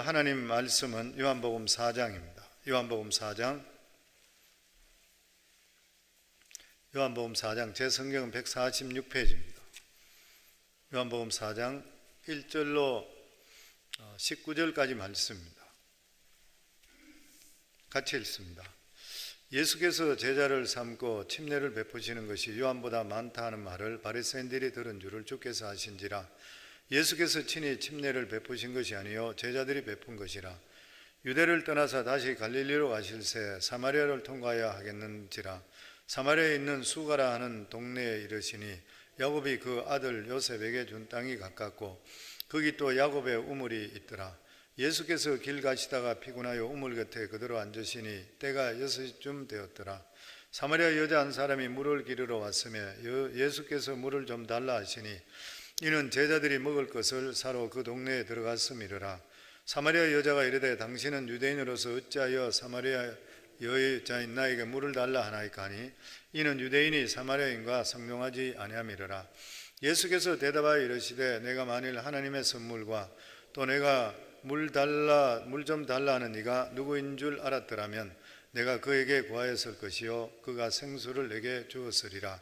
하나님 말씀은 요한복음 4장입니다. 요한복음 4장 제 성경은 146페이지입니다. 요한복음 4장 1절로 19절까지 말씀입니다. 같이 읽습니다. 예수께서 제자를 삼고 침례를 베푸시는 것이 요한보다 많다 하는 말을 바리새인들이 들은 줄을 주께서 아신지라. 예수께서 친히 침례를 베푸신 것이 아니요 제자들이 베푼 것이라. 유대를 떠나서 다시 갈릴리로 가실새 사마리아를 통과해야 하겠는지라. 사마리아에 있는 수가라 하는 동네에 이르시니 야곱이 그 아들 요셉에게 준 땅이 가깝고 거기 또 야곱의 우물이 있더라. 예수께서 길 가시다가 피곤하여 우물 곁에 그대로 앉으시니 때가 6시쯤 되었더라. 사마리아 여자 한 사람이 물을 기르러 왔으며 예수께서 물을 좀 달라 하시니 이는 제자들이 먹을 것을 사러 그 동네에 들어갔음이러라. 사마리아 여자가 이르되 당신은 유대인으로서 어찌하여 사마리아 여자인 나에게 물을 달라 하나이까 하니 이는 유대인이 사마리아인과 상종하지 아니함이러라. 예수께서 대답하여 이르시되 내가 만일 하나님의 선물과 또 내가 물 좀 달라 하는 네가 누구인 줄 알았더라면 내가 그에게 구하였을 것이요 그가 생수를 내게 주었으리라.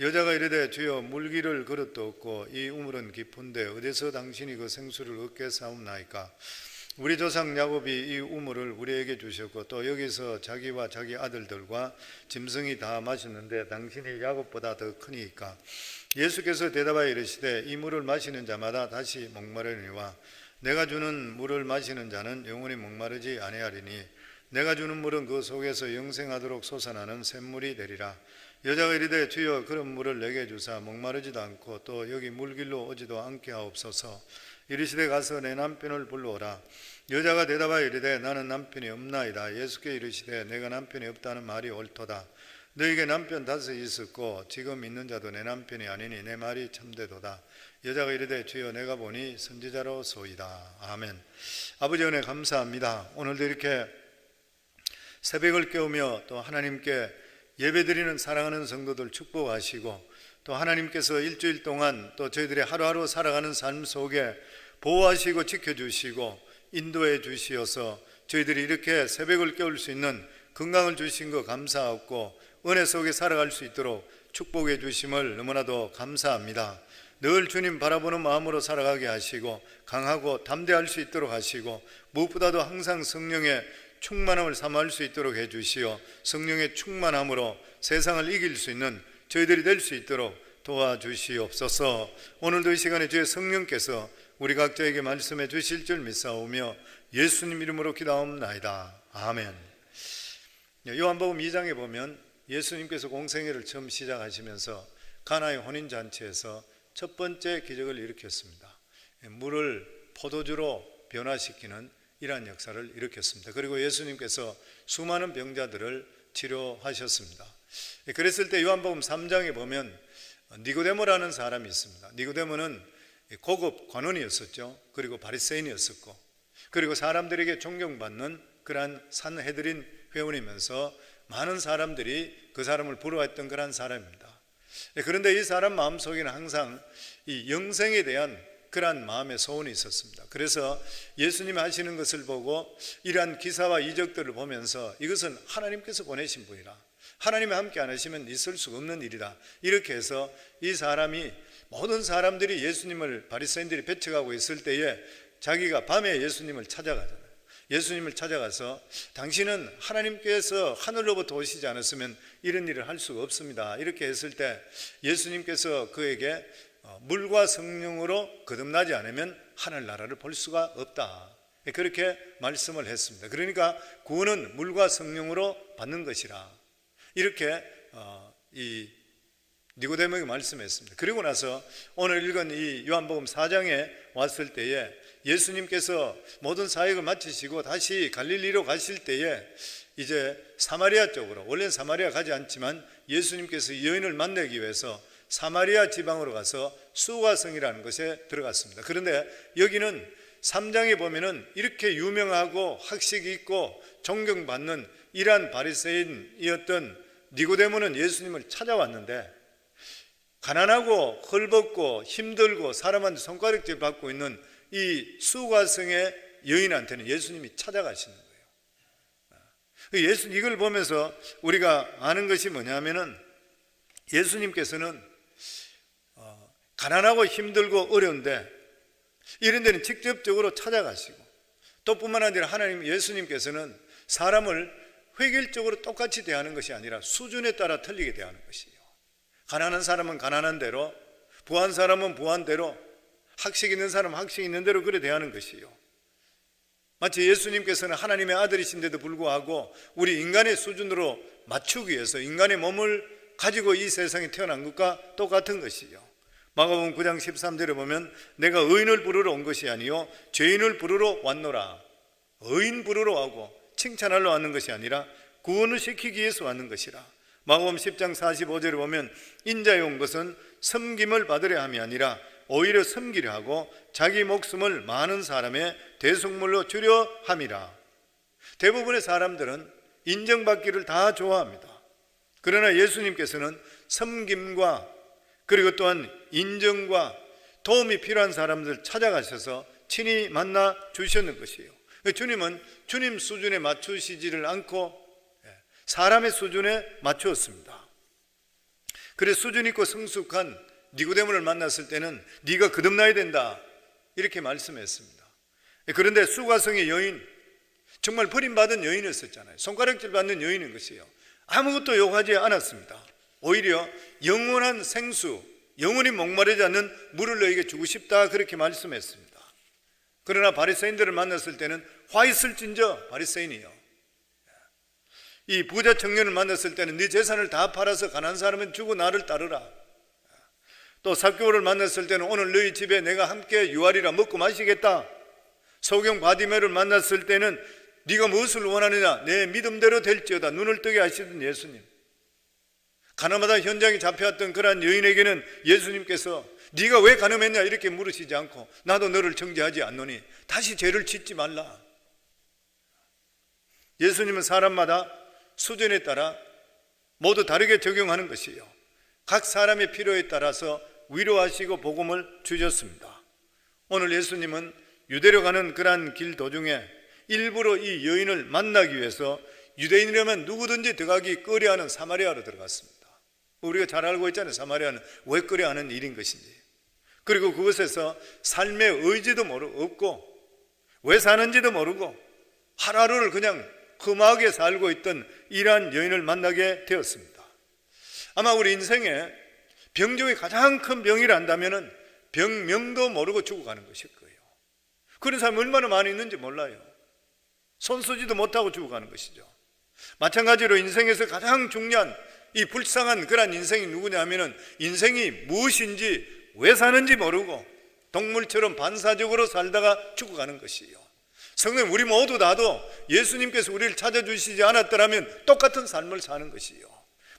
여자가 이르되 주여 물기를 그릇도 없고 이 우물은 깊은데 어디서 당신이 그 생수를 얻게 사옵나이까. 우리 조상 야곱이 이 우물을 우리에게 주셨고 또 여기서 자기와 자기 아들들과 짐승이 다 마셨는데 당신이 야곱보다 더 크니까. 예수께서 대답하여 이르시되 이 물을 마시는 자마다 다시 목마르니와 내가 주는 물을 마시는 자는 영원히 목마르지 아니하리니 내가 주는 물은 그 속에서 영생하도록 솟아나는 샘물이 되리라. 여자가 이르되 주여 그런 물을 내게 주사 목마르지도 않고 또 여기 물길로 오지도 않게 하옵소서. 이르시되 가서 내 남편을 불러오라. 여자가 대답하여 이르되 나는 남편이 없나이다. 예수께 이르시되 내가 남편이 없다는 말이 옳도다. 너에게 남편 5 있었고 지금 있는 자도 내 남편이 아니니 내 말이 참되도다. 여자가 이르되 주여 내가 보니 선지자로소이다. 아멘. 아버지 은혜 감사합니다. 오늘도 이렇게 새벽을 깨우며 또 하나님께 예배드리는 사랑하는 성도들 축복하시고 또 하나님께서 일주일 동안 또 저희들의 하루하루 살아가는 삶 속에 보호하시고 지켜주시고 인도해 주시어서 저희들이 이렇게 새벽을 깨울 수 있는 건강을 주신 거 감사하고 은혜 속에 살아갈 수 있도록 축복해 주심을 너무나도 감사합니다. 늘 주님 바라보는 마음으로 살아가게 하시고 강하고 담대할 수 있도록 하시고 무엇보다도 항상 성령의 충만함을 삼할 수 있도록 해주시어 성령의 충만함으로 세상을 이길 수 있는 저희들이 될 수 있도록 도와주시옵소서. 오늘도 이 시간에 주의 성령께서 우리 각자에게 말씀해 주실 줄 믿사오며 예수님 이름으로 기도하옵나이다. 아멘. 요한복음 2장에 보면 예수님께서 공생애를 처음 시작하시면서 가나의 혼인잔치에서 첫 번째 기적을 일으켰습니다. 물을 포도주로 변화시키는 이러한 역사를 일으켰습니다. 그리고 예수님께서 수많은 병자들을 치료하셨습니다. 그랬을 때 요한복음 3장에 보면 니고데모라는 사람이 있습니다. 니고데모는 고급 관원이었었죠. 그리고 바리새인이었었고 그리고 사람들에게 존경받는 그러한 산헤드린 회원이면서 많은 사람들이 그 사람을 부러워했던 그러한 사람입니다. 그런데 이 사람 마음속에는 항상 이 영생에 대한 그러한 마음의 소원이 있었습니다. 그래서 예수님이 하시는 것을 보고 이러한 기사와 이적들을 보면서 이것은 하나님께서 보내신 분이라, 하나님이 함께 안 하시면 있을 수 없는 일이다, 이렇게 해서 이 사람이 모든 사람들이 예수님을 바리새인들이 배척하고 있을 때에 자기가 밤에 예수님을 찾아가잖아요. 예수님을 찾아가서 당신은 하나님께서 하늘로부터 오시지 않았으면 이런 일을 할 수가 없습니다, 이렇게 했을 때 예수님께서 그에게 물과 성령으로 거듭나지 않으면 하늘나라를 볼 수가 없다, 그렇게 말씀을 했습니다. 그러니까 구원은 물과 성령으로 받는 것이라, 이렇게 이 니고데모에게 말씀했습니다. 그리고 나서 오늘 읽은 이 요한복음 4장에 왔을 때에 예수님께서 모든 사역을 마치시고 다시 갈릴리로 가실 때에 이제 사마리아 쪽으로, 원래는 사마리아 가지 않지만 예수님께서 여인을 만나기 위해서 사마리아 지방으로 가서 수가성이라는 곳에 들어갔습니다. 그런데 여기는 3장에 보면은 이렇게 유명하고 학식이 있고 존경받는 이러한 바리새인이었던 니고데모는 예수님을 찾아왔는데 가난하고 헐벗고 힘들고 사람한테 손가락질 받고 있는 이 수가성의 여인한테는 예수님이 찾아가시는 거예요. 이걸 보면서 우리가 아는 것이 뭐냐면은 예수님께서는 가난하고 힘들고 어려운데 이런 데는 직접적으로 찾아가시고, 또 뿐만 아니라 하나님 예수님께서는 사람을 획일적으로 똑같이 대하는 것이 아니라 수준에 따라 틀리게 대하는 것이에요. 가난한 사람은 가난한 대로, 부한 사람은 부한 대로, 학식 있는 사람은 학식 있는 대로 그래 대하는 것이에요. 마치 예수님께서는 하나님의 아들이신데도 불구하고 우리 인간의 수준으로 맞추기 위해서 인간의 몸을 가지고 이 세상에 태어난 것과 똑같은 것이요. 마가복음 9장 13절에 보면 내가 의인을 부르러 온 것이 아니요 죄인을 부르러 왔노라. 의인 부르러 오고 칭찬하러 왔는 것이 아니라 구원을 시키기 위해서 왔는 것이라. 마가복음 10장 45절에 보면 인자에 온 것은 섬김을 받으려 함이 아니라 오히려 섬기려 하고 자기 목숨을 많은 사람의 대속물로 주려 함이라. 대부분의 사람들은 인정받기를 다 좋아합니다. 그러나 예수님께서는 섬김과 그리고 또한 인정과 도움이 필요한 사람들 찾아가셔서 친히 만나 주셨는 것이에요. 주님은 주님 수준에 맞추시지를 않고 사람의 수준에 맞추었습니다. 그래서 수준 있고 성숙한 니고데모를 만났을 때는 네가 거듭나야 된다 이렇게 말씀했습니다. 그런데 수가성의 여인, 정말 버림받은 여인이었었잖아요. 손가락질 받는 여인인 것이에요. 아무것도 요구하지 않았습니다. 오히려 영원한 생수, 영원히 목마르지 않는 물을 너에게 주고 싶다 그렇게 말씀했습니다. 그러나 바리새인들을 만났을 때는 화 있을진저, 바리새인이요, 이 부자 청년을 만났을 때는 네 재산을 다 팔아서 가난한 사람은 주고 나를 따르라. 또 삭개오를 만났을 때는 오늘 너희 집에 내가 함께 유하리라, 먹고 마시겠다. 소경 바디메를 만났을 때는 네가 무엇을 원하느냐, 내 믿음대로 될지어다. 눈을 뜨게 하시던 예수님. 가나마다 현장에 잡혀왔던 그러한 여인에게는 예수님께서 네가 왜 가늠했냐 이렇게 물으시지 않고 나도 너를 정죄하지 않노니 다시 죄를 짓지 말라. 예수님은 사람마다 수준에 따라 모두 다르게 적용하는 것이에요. 각 사람의 필요에 따라서 위로하시고 복음을 주셨습니다. 오늘 예수님은 유대로 가는 그러한 길 도중에 일부러 이 여인을 만나기 위해서 유대인이라면 누구든지 들어가기 꺼려하는 사마리아로 들어갔습니다. 우리가 잘 알고 있잖아요. 사마리아는 왜 꺼려하는 일인 것인지. 그리고 그곳에서 삶의 의지도 없고 왜 사는지도 모르고 하루하루를 그냥 험하게 살고 있던 이러한 여인을 만나게 되었습니다. 아마 우리 인생에 병 중에 가장 큰 병이란다면 병명도 모르고 죽어가는 것일 거예요. 그런 사람이 얼마나 많이 있는지 몰라요. 손 쓰지도 못하고 죽어가는 것이죠. 마찬가지로 인생에서 가장 중요한 이 불쌍한 그런 인생이 누구냐면 인생이 무엇인지 왜 사는지 모르고 동물처럼 반사적으로 살다가 죽어가는 것이에요. 성도님, 우리 모두 다도 예수님께서 우리를 찾아주시지 않았더라면 똑같은 삶을 사는 것이에요.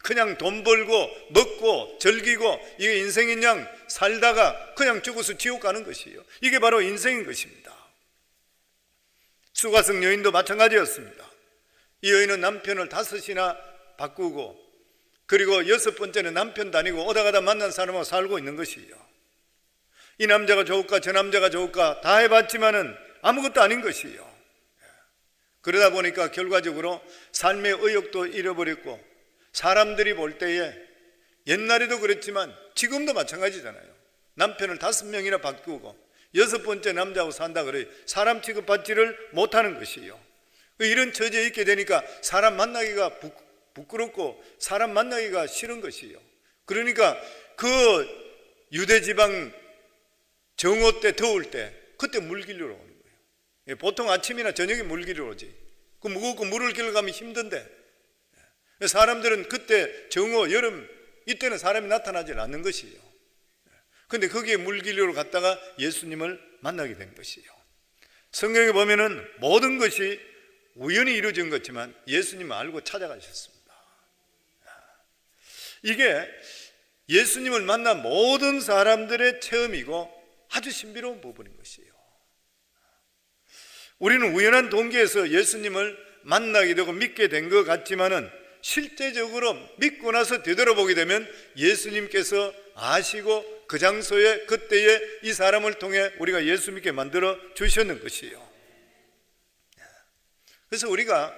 그냥 돈 벌고 먹고 즐기고 이게 인생인 양 살다가 그냥 죽어서 지옥 가는 것이에요. 이게 바로 인생인 것입니다. 수가성 여인도 마찬가지였습니다. 이 여인은 남편을 5이나 바꾸고 그리고 6번째는 남편도 아니고 오다 가다 만난 사람하고 살고 있는 것이에요. 이 남자가 좋을까 저 남자가 좋을까 다 해봤지만은 아무것도 아닌 것이에요. 그러다 보니까 결과적으로 삶의 의욕도 잃어버렸고 사람들이 볼 때에 옛날에도 그랬지만 지금도 마찬가지잖아요. 남편을 5명이나 바꾸고 6번째 남자하고 산다 그래요. 사람 취급받지를 못하는 것이에요. 이런 처지에 있게 되니까 사람 만나기가 부끄럽고 사람 만나기가 싫은 것이에요. 그러니까 그 유대지방 정오 때 더울 때 그때 물길로 오는 거예요. 보통 아침이나 저녁에 물길로 오지. 그 무겁고 물을 길러 가면 힘든데 사람들은 그때 정오 여름 이때는 사람이 나타나지 않는 것이에요. 그런데 거기에 물길로 갔다가 예수님을 만나게 된 것이에요. 성경에 보면은 모든 것이 우연히 이루어진 것지만 예수님을 알고 찾아가셨습니다. 이게 예수님을 만난 모든 사람들의 체험이고 아주 신비로운 부분인 것이에요. 우리는 우연한 동기에서 예수님을 만나게 되고 믿게 된 것 같지만은 실제적으로 믿고 나서 되돌아보게 되면 예수님께서 아시고 그 장소에 그때에 이 사람을 통해 우리가 예수 믿게 만들어 주셨는 것이에요. 그래서 우리가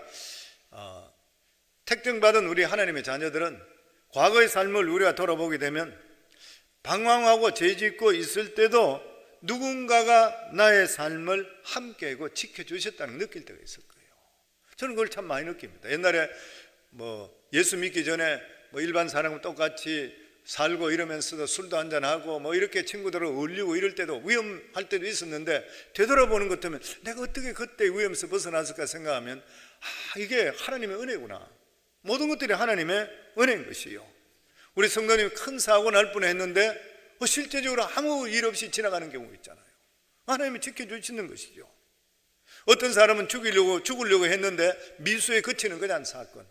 택정받은 우리 하나님의 자녀들은 과거의 삶을 우리가 돌아보게 되면 방황하고 죄짓고 있을 때도 누군가가 나의 삶을 함께하고 지켜주셨다는 걸 느낄 때가 있을 거예요. 저는 그걸 참 많이 느낍니다. 옛날에 예수 믿기 전에 일반 사람과 똑같이 살고 이러면서도 술도 한잔하고 이렇게 친구들하고 어울리고 이럴 때도 위험할 때도 있었는데, 되돌아보는 것 때문에 내가 어떻게 그때 위험에서 벗어났을까 생각하면 이게 하나님의 은혜구나. 모든 것들이 하나님의 은혜인 것이요. 우리 성도님이 큰 사고 날 뻔했는데 실제적으로 아무 일 없이 지나가는 경우 있잖아요. 하나님이 지켜주시는 것이죠. 어떤 사람은 죽으려고 했는데 미수에 그치는 그냥 사건.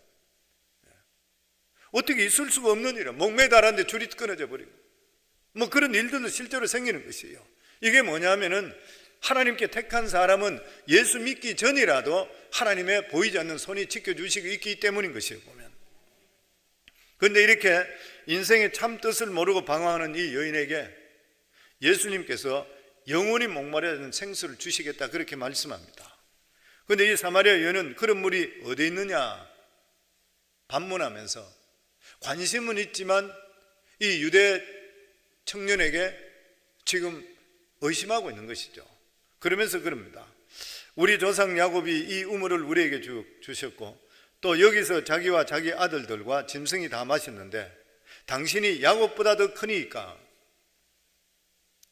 어떻게 있을 수가 없는 일이야. 목매달았는데 줄이 끊어져 버리고 그런 일들도 실제로 생기는 것이에요. 이게 뭐냐면은 하나님께 택한 사람은 예수 믿기 전이라도 하나님의 보이지 않는 손이 지켜주시고 있기 때문인 것이에요, 보면. 그런데 이렇게 인생의 참 뜻을 모르고 방황하는 이 여인에게 예수님께서 영원히 목마르지 않는 생수를 주시겠다, 그렇게 말씀합니다. 그런데 이 사마리아 여인은 그런 물이 어디 있느냐 반문하면서 관심은 있지만 이 유대 청년에게 지금 의심하고 있는 것이죠. 그러면서 그럽니다. 우리 조상 야곱이 이 우물을 우리에게 주셨고 또 여기서 자기와 자기 아들들과 짐승이 다 마셨는데 당신이 야곱보다 더 크니까.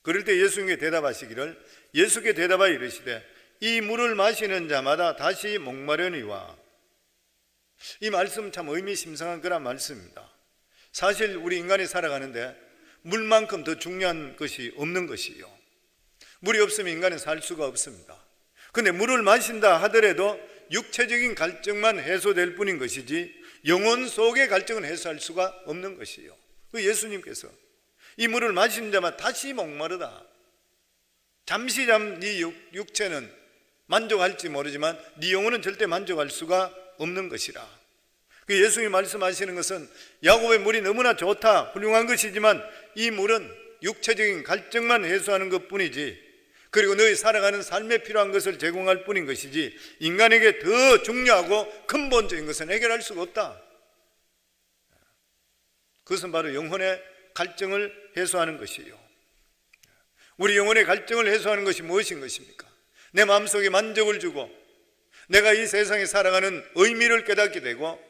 그럴 때 예수님께 대답하시기를, 예수께 대답하여 이르시되 이 물을 마시는 자마다 다시 목마르니와. 이 말씀 참 의미심장한 그런 말씀입니다. 사실 우리 인간이 살아가는데 물만큼 더 중요한 것이 없는 것이요. 물이 없으면 인간은 살 수가 없습니다. 그런데 물을 마신다 하더라도 육체적인 갈증만 해소될 뿐인 것이지 영혼 속의 갈증은 해소할 수가 없는 것이요. 예수님께서 이 물을 마신 자만 다시 목마르다. 잠시 네 육체는 만족할지 모르지만 네 영혼은 절대 만족할 수가 없는 것이라. 예수님이 말씀하시는 것은 야곱의 물이 너무나 좋다, 훌륭한 것이지만 이 물은 육체적인 갈증만 해소하는 것뿐이지, 그리고 너희 살아가는 삶에 필요한 것을 제공할 뿐인 것이지 인간에게 더 중요하고 근본적인 것은 해결할 수가 없다. 그것은 바로 영혼의 갈증을 해소하는 것이에요. 우리 영혼의 갈증을 해소하는 것이 무엇인 것입니까? 내 마음속에 만족을 주고 내가 이 세상에 살아가는 의미를 깨닫게 되고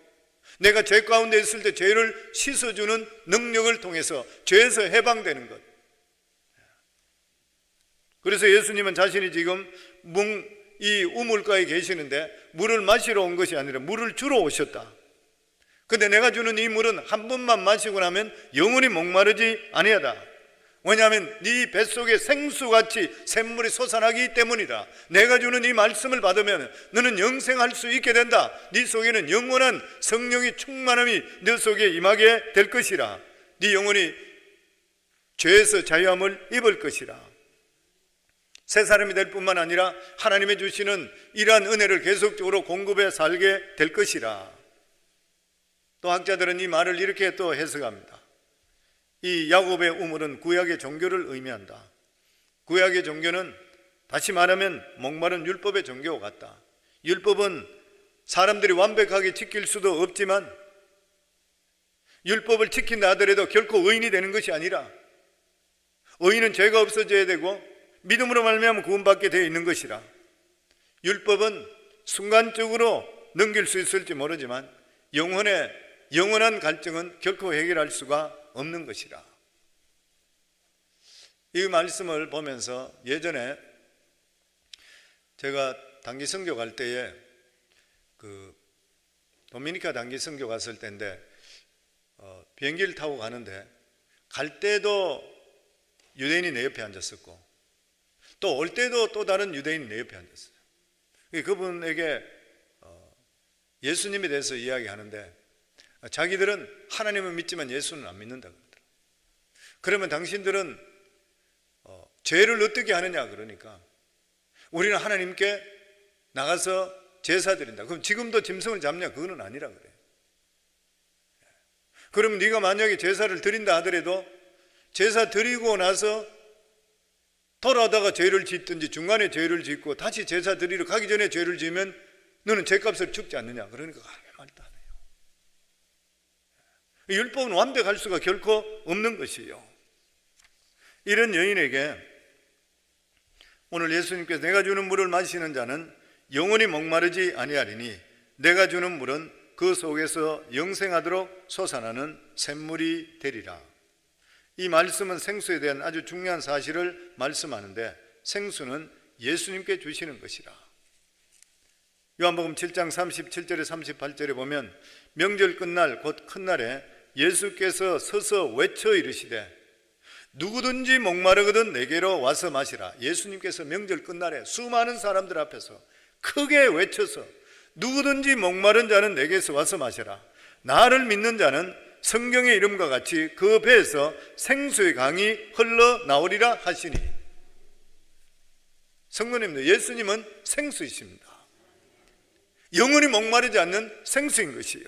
내가 죄 가운데 있을 때 죄를 씻어주는 능력을 통해서 죄에서 해방되는 것. 그래서 예수님은 자신이 지금 이 우물가에 계시는데 물을 마시러 온 것이 아니라 물을 주러 오셨다. 근데 내가 주는 이 물은 한 번만 마시고 나면 영원히 목마르지 아니하다. 왜냐하면 네 뱃속에 생수같이 샘물이 솟아나기 때문이다. 내가 주는 이 말씀을 받으면 너는 영생할 수 있게 된다. 네 속에는 영원한 성령의 충만함이 네 속에 임하게 될 것이라. 네 영혼이 죄에서 자유함을 입을 것이라. 새 사람이 될 뿐만 아니라 하나님의 주시는 이러한 은혜를 계속적으로 공급해 살게 될 것이라. 또 학자들은 이 말을 이렇게 또 해석합니다. 이 야곱의 우물은 구약의 종교를 의미한다. 구약의 종교는 다시 말하면 목마른 율법의 종교와 같다. 율법은 사람들이 완벽하게 지킬 수도 없지만 율법을 지킨다 하더라도 결코 의인이 되는 것이 아니라 의인은 죄가 없어져야 되고 믿음으로 말미암아 구원받게 되어 있는 것이라. 율법은 순간적으로 넘길 수 있을지 모르지만 영원한 갈증은 결코 해결할 수가 없는 것이라. 이 말씀을 보면서 예전에 제가 단기 선교 갈 때에 도미니카 단기 선교 갔을 때인데 비행기를 타고 가는데 갈 때도 유대인이 내 옆에 앉았었고 또 올 때도 또 다른 유대인이 내 옆에 앉았어요. 그분에게 예수님에 대해서 이야기하는데 자기들은 하나님을 믿지만 예수는 안 믿는다 그러더라고요. 그러면 당신들은 죄를 어떻게 하느냐 그러니까 우리는 하나님께 나가서 제사 드린다. 그럼 지금도 짐승을 잡냐? 그거는 아니라 그래요. 그러면 네가 만약에 제사를 드린다 하더라도 제사 드리고 나서 돌아오다가 죄를 짓든지 중간에 죄를 짓고 다시 제사 드리러 가기 전에 죄를 지으면 너는 죄값을 죽지 않느냐? 그러니까 아무 말도 안 해요. 율법은 완벽할 수가 결코 없는 것이요. 이런 여인에게 오늘 예수님께서 내가 주는 물을 마시는 자는 영원히 목마르지 아니하리니 내가 주는 물은 그 속에서 영생하도록 솟아나는 샘물이 되리라. 이 말씀은 생수에 대한 아주 중요한 사실을 말씀하는데 생수는 예수님께 주시는 것이라. 요한복음 7장 37절에 38절에 보면 명절 끝날 곧 큰 날에 예수께서 서서 외쳐 이르시되 누구든지 목마르거든 내게로 와서 마시라. 예수님께서 명절 끝날에 수많은 사람들 앞에서 크게 외쳐서 누구든지 목마른 자는 내게서 와서 마시라. 나를 믿는 자는 성경의 이름과 같이 그 배에서 생수의 강이 흘러나오리라 하시니. 성도님들, 예수님은 생수이십니다. 영원히 목마르지 않는 생수인 것이요.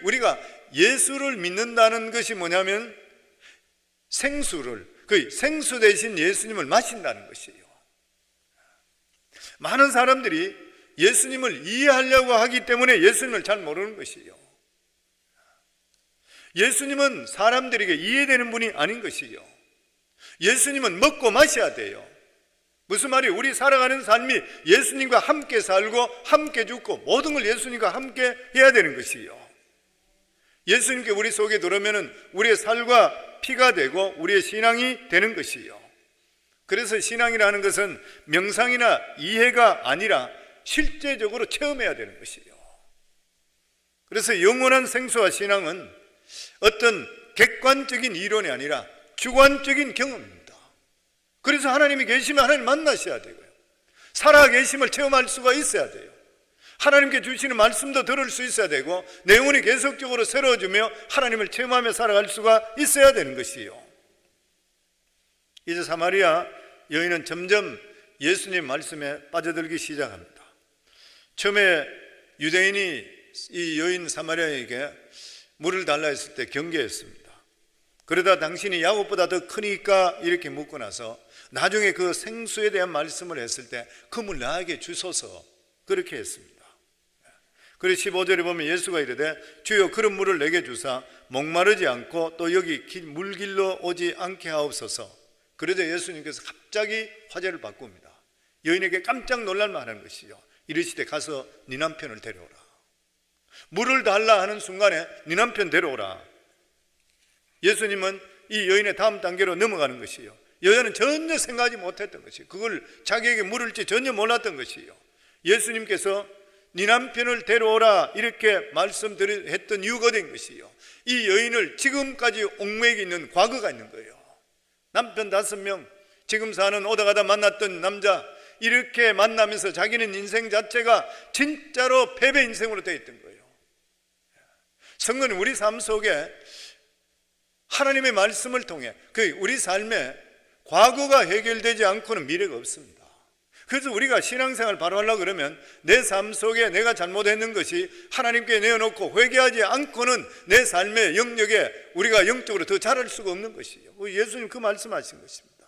우리가 예수를 믿는다는 것이 뭐냐면 생수를, 생수 대신 예수님을 마신다는 것이에요. 많은 사람들이 예수님을 이해하려고 하기 때문에 예수님을 잘 모르는 것이에요. 예수님은 사람들에게 이해되는 분이 아닌 것이에요. 예수님은 먹고 마셔야 돼요. 무슨 말이에요? 우리 살아가는 삶이 예수님과 함께 살고 함께 죽고 모든 걸 예수님과 함께 해야 되는 것이에요. 예수님께 우리 속에 들어오면 우리의 살과 피가 되고 우리의 신앙이 되는 것이에요. 그래서 신앙이라는 것은 명상이나 이해가 아니라 실제적으로 체험해야 되는 것이에요. 그래서 영원한 생수와 신앙은 어떤 객관적인 이론이 아니라 주관적인 경험입니다. 그래서 하나님이 계시면 하나님 만나셔야 되고요. 살아 계심을 체험할 수가 있어야 돼요. 하나님께 주시는 말씀도 들을 수 있어야 되고 내 영혼이 계속적으로 새로워지며 하나님을 체험하며 살아갈 수가 있어야 되는 것이에요. 이제 사마리아 여인은 점점 예수님 말씀에 빠져들기 시작합니다. 처음에 유대인이 이 여인 사마리아에게 물을 달라 했을 때 경계했습니다. 그러다 당신이 야곱보다 더 크니까 이렇게 묻고 나서 나중에 그 생수에 대한 말씀을 했을 때 그 물 나에게 주소서 그렇게 했습니다. 그래서 15절에 보면 예수가 이르되 주여 그런 물을 내게 주사 목마르지 않고 또 여기 물길로 오지 않게 하옵소서. 그러자 예수님께서 갑자기 화제를 바꿉니다. 여인에게 깜짝 놀랄만 하는 것이요. 이르시되 가서 네 남편을 데려오라. 물을 달라 하는 순간에 네 남편 데려오라. 예수님은 이 여인의 다음 단계로 넘어가는 것이요. 여자는 전혀 생각하지 못했던 것이요. 그걸 자기에게 물을지 전혀 몰랐던 것이요. 예수님께서 네 남편을 데려오라 이렇게 말씀드렸던 이유가 된 것이요. 이 여인을 지금까지 옥매기 있는 과거가 있는 거예요. 남편 5명, 지금 사는 오다 가다 만났던 남자 이렇게 만나면서 자기는 인생 자체가 진짜로 패배 인생으로 되어 있던 거예요. 성도는 우리 삶 속에 하나님의 말씀을 통해 우리 삶에 과거가 해결되지 않고는 미래가 없습니다. 그래서 우리가 신앙생활 바로 하려고 그러면 내 삶 속에 내가 잘못했는 것이 하나님께 내어놓고 회개하지 않고는 내 삶의 영역에 우리가 영적으로 더 자랄 수가 없는 것이에요. 예수님 그 말씀하신 것입니다.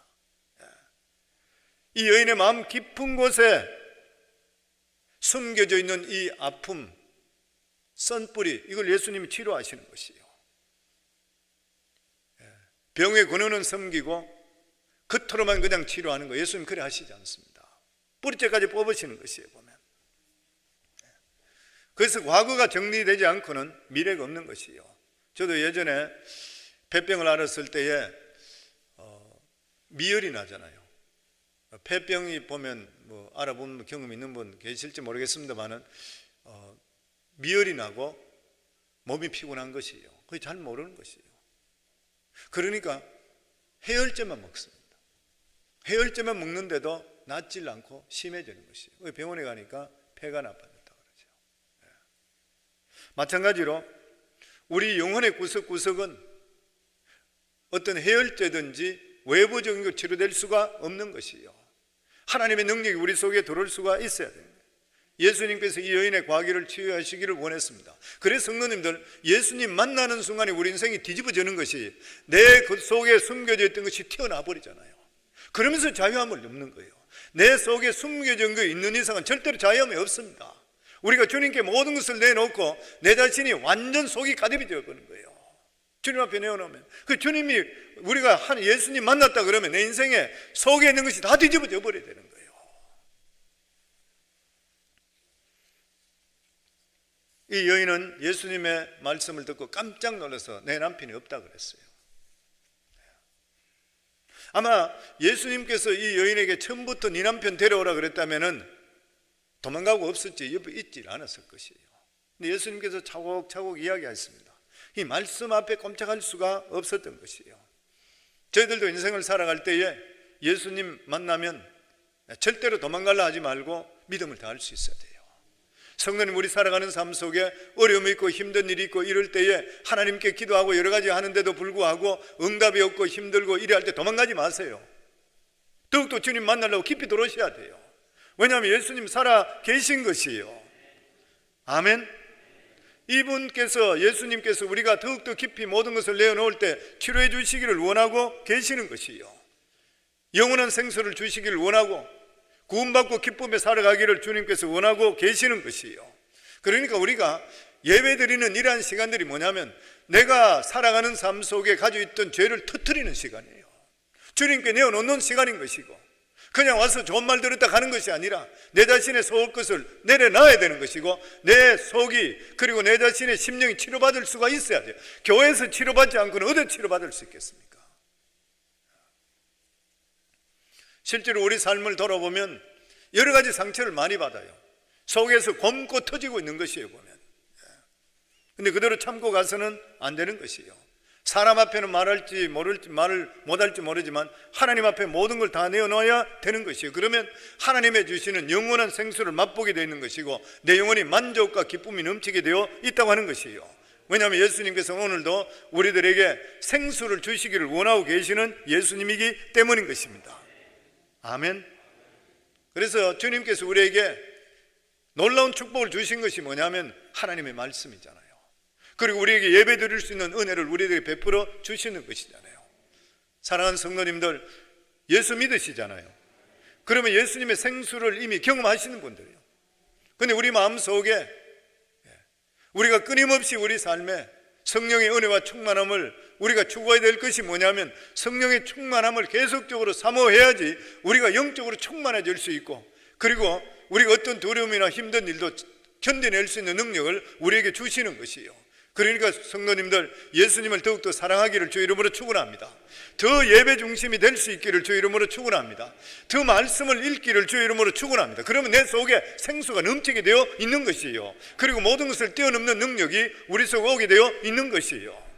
이 여인의 마음 깊은 곳에 숨겨져 있는 이 아픔, 썬뿌리, 이걸 예수님이 치료하시는 것이에요. 병의 근원은 섬기고 겉으로만 그냥 치료하는 거 예수님 그래 하시지 않습니다. 뿌리째까지 뽑으시는 것이에요 보면. 그래서 과거가 정리되지 않고는 미래가 없는 것이에요. 저도 예전에 폐병을 앓았을 때에 미열이 나잖아요. 폐병이 보면 뭐 알아본 경험 있는 분 계실지 모르겠습니다만은 미열이 나고 몸이 피곤한 것이에요. 그게 잘 모르는 것이에요. 그러니까 해열제만 먹습니다. 해열제만 먹는데도 낫질 않고 심해지는 것이에요. 병원에 가니까 폐가 나빠졌다 그러죠. 마찬가지로 우리 영혼의 구석구석은 어떤 해열제든지 외부적인 것 치료될 수가 없는 것이에요. 하나님의 능력이 우리 속에 들어올 수가 있어야 됩니다. 예수님께서 이 여인의 과기를 치유하시기를 원했습니다. 그래서 성도님들, 예수님 만나는 순간에 우리 인생이 뒤집어지는 것이 내 그 속에 숨겨져 있던 것이 튀어나와 버리잖아요. 그러면서 자유함을 얻는 거예요. 내 속에 숨겨진 거 있는 이상은 절대로 자유함이 없습니다. 우리가 주님께 모든 것을 내놓고 내 자신이 완전 속이 가득이 되어버리는 거예요. 주님 앞에 내어놓으면 그 주님이 우리가 예수님 만났다 그러면 내 인생에 속에 있는 것이 다 뒤집어져 버려야 되는 거예요. 이 여인은 예수님의 말씀을 듣고 깜짝 놀라서 내 남편이 없다 그랬어요. 아마 예수님께서 이 여인에게 처음부터 네 남편 데려오라 그랬다면은 도망가고 없었지 옆에 있지 않았을 것이에요. 근데 예수님께서 차곡차곡 이야기하셨습니다. 이 말씀 앞에 꼼짝할 수가 없었던 것이에요. 저희들도 인생을 살아갈 때에 예수님 만나면 절대로 도망가려 하지 말고 믿음을 다할 수 있어야 돼요. 성도님, 우리 살아가는 삶 속에 어려움이 있고 힘든 일이 있고 이럴 때에 하나님께 기도하고 여러 가지 하는데도 불구하고 응답이 없고 힘들고 이래 할 때 도망가지 마세요. 더욱더 주님 만나려고 깊이 들어오셔야 돼요. 왜냐하면 예수님 살아 계신 것이에요. 아멘. 이분께서, 예수님께서 우리가 더욱더 깊이 모든 것을 내어놓을 때 치료해 주시기를 원하고 계시는 것이에요. 영원한 생수를 주시기를 원하고 구원받고 기쁨에 살아가기를 주님께서 원하고 계시는 것이에요. 그러니까 우리가 예배드리는 이러한 시간들이 뭐냐면 내가 살아가는 삶 속에 가지고 있던 죄를 터뜨리는 시간이에요. 주님께 내어놓는 시간인 것이고, 그냥 와서 좋은 말 들었다 가는 것이 아니라 내 자신의 속 것을 내려놔야 되는 것이고, 내 속이 그리고 내 자신의 심령이 치료받을 수가 있어야 돼요. 교회에서 치료받지 않고는 어디 치료받을 수 있겠습니까? 실제로 우리 삶을 돌아보면 여러 가지 상처를 많이 받아요. 속에서 곪고 터지고 있는 것이에요, 보면. 근데 그대로 참고 가서는 안 되는 것이에요. 사람 앞에는 말을 못할지 모르지만 하나님 앞에 모든 걸 다 내어놓아야 되는 것이에요. 그러면 하나님의 주시는 영원한 생수를 맛보게 되어 있는 것이고 내 영혼이 만족과 기쁨이 넘치게 되어 있다고 하는 것이에요. 왜냐하면 예수님께서 오늘도 우리들에게 생수를 주시기를 원하고 계시는 예수님이기 때문인 것입니다. 아멘. 그래서 주님께서 우리에게 놀라운 축복을 주신 것이 뭐냐면 하나님의 말씀이잖아요. 그리고 우리에게 예배 드릴 수 있는 은혜를 우리에게 베풀어 주시는 것이잖아요. 사랑하는 성도님들, 예수 믿으시잖아요. 그러면 예수님의 생수를 이미 경험하시는 분들이에요. 그런데 우리 마음속에 우리가 끊임없이 우리 삶에 성령의 은혜와 충만함을 우리가 추구해야 될 것이 뭐냐면 성령의 충만함을 계속적으로 사모해야지 우리가 영적으로 충만해질 수 있고, 그리고 우리가 어떤 두려움이나 힘든 일도 견뎌낼 수 있는 능력을 우리에게 주시는 것이에요. 그러니까 성도님들, 예수님을 더욱더 사랑하기를 주 이름으로 축원합니다. 더 예배 중심이 될 수 있기를 주 이름으로 축원합니다. 더 말씀을 읽기를 주 이름으로 축원합니다. 그러면 내 속에 생수가 넘치게 되어 있는 것이에요. 그리고 모든 것을 뛰어넘는 능력이 우리 속에 오게 되어 있는 것이에요.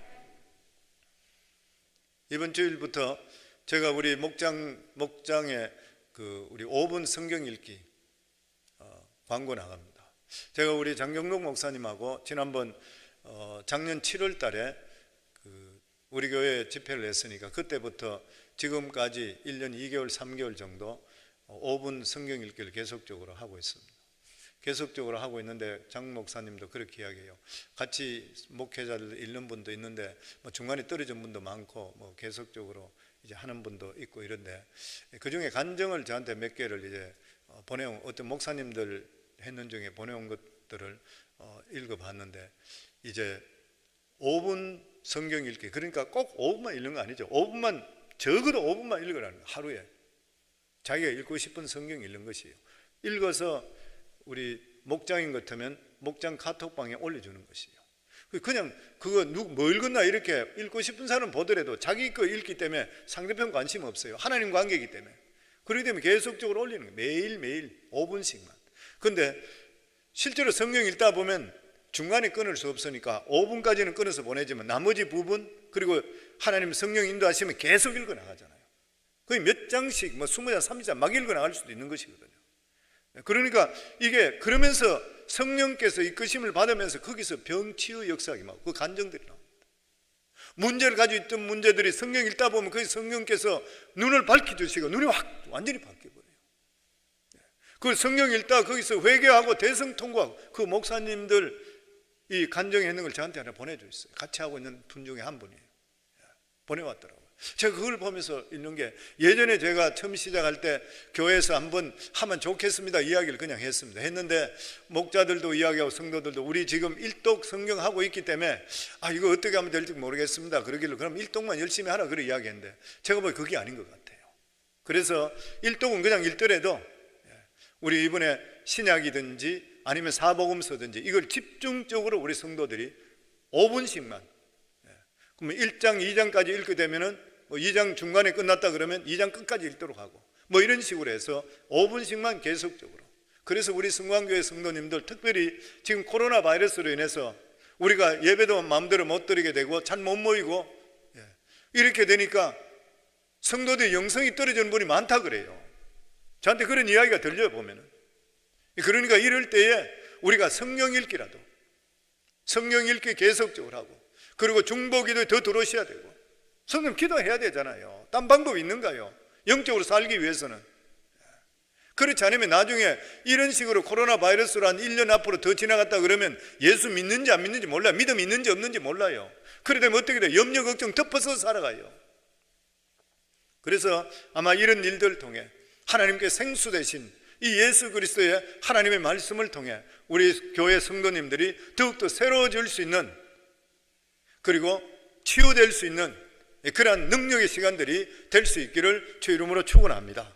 이번 주일부터 제가 우리 목장에 우리 5분 성경 읽기 광고 나갑니다. 제가 우리 장경록 목사님하고 지난번 작년 7월 달에 우리 교회 집회를 했으니까 그때부터 지금까지 1년 2개월 3개월 정도 5분 성경 읽기를 계속적으로 하고 있습니다. 계속적으로 하고 있는데 장 목사님도 그렇게 이야기해요. 같이 목회자들 읽는 분도 있는데 중간에 떨어진 분도 많고 계속적으로 이제 하는 분도 있고 이런데, 그 중에 간증을 저한테 몇 개를 이제 보내온, 어떤 목사님들 했는 중에 보내온 것들을 읽어봤는데, 이제 5분 성경 읽기, 그러니까 꼭 5분만 읽는 거 아니죠. 5분만, 적어도 5분만 읽으라는 거예요. 하루에 자기가 읽고 싶은 성경 읽는 것이에요. 읽어서 우리 목장인 것 같으면 목장 카톡방에 올려주는 것이에요. 그냥 그거 뭐 읽었나 이렇게 읽고 싶은 사람 보더라도 자기 거 읽기 때문에 상대편 관심 없어요. 하나님 관계이기 때문에. 그렇기 때문에 계속적으로 올리는 거예요. 매일매일 5분씩만. 근데 실제로 성경 읽다 보면 중간에 끊을 수 없으니까 5분까지는 끊어서 보내지만 나머지 부분, 그리고 하나님 성령 인도하시면 계속 읽어 나가잖아요. 거의 몇 장씩 20장, 30장 막 읽어 나갈 수도 있는 것이거든요. 그러니까 이게 그러면서 성령께서 이끄심을 받으면서 거기서 병치유 역사가 막 그 간증들이 나옵니다. 문제를 가지고 있던 문제들이 성경 읽다 보면 거기 성령께서 눈을 밝혀주시고 눈이 확 완전히 바뀌어버려요. 그 성경 읽다 거기서 회개하고 대성 통과하고, 그 목사님들 이 간증해 있는 걸 저한테 하나 보내줬어요. 같이 하고 있는 분 중에 한 분이에요. 보내왔더라고요. 제가 그걸 보면서 읽는 게, 예전에 제가 처음 시작할 때 교회에서 한번 하면 좋겠습니다 이야기를 그냥 했는데 목자들도 이야기하고 성도들도 우리 지금 일독 성경 하고 있기 때문에 이거 어떻게 하면 될지 모르겠습니다 그러길래 그럼 일독만 열심히 하라 그래 이야기했는데, 제가 보기 그게 아닌 것 같아요. 그래서 일독은 그냥 읽더라도 우리 이번에 신약이든지 아니면 사복음서든지 이걸 집중적으로 우리 성도들이 5분씩만, 그러면 1장 2장까지 읽게 되면은 2장 중간에 끝났다 그러면 2장 끝까지 읽도록 하고 이런 식으로 해서 5분씩만 계속적으로. 그래서 우리 성광교회 성도님들 특별히 지금 코로나 바이러스로 인해서 우리가 예배도 마음대로 못 드리게 되고 잘 못 모이고 이렇게 되니까 성도들의 영성이 떨어지는 분이 많다 그래요. 저한테 그런 이야기가 들려요 보면은. 그러니까 이럴 때에 우리가 성경 읽기라도, 성경 읽기 계속적으로 하고, 그리고 중보기도에 더 들어오셔야 되고, 성경 기도해야 되잖아요. 딴 방법이 있는가요? 영적으로 살기 위해서는. 그렇지 않으면 나중에 이런 식으로 코로나 바이러스로 한 1년 앞으로 더 지나갔다 그러면 예수 믿는지 안 믿는지 몰라요. 믿음 있는지 없는지 몰라요. 그래 되면 어떻게 돼요? 염려 걱정 덮어서 살아가요. 그래서 아마 이런 일들을 통해 하나님께 생수되신 이 예수 그리스도의 하나님의 말씀을 통해 우리 교회 성도님들이 더욱더 새로워질 수 있는, 그리고 치유될 수 있는 그러한 능력의 시간들이 될 수 있기를 주 이름으로 축원합니다.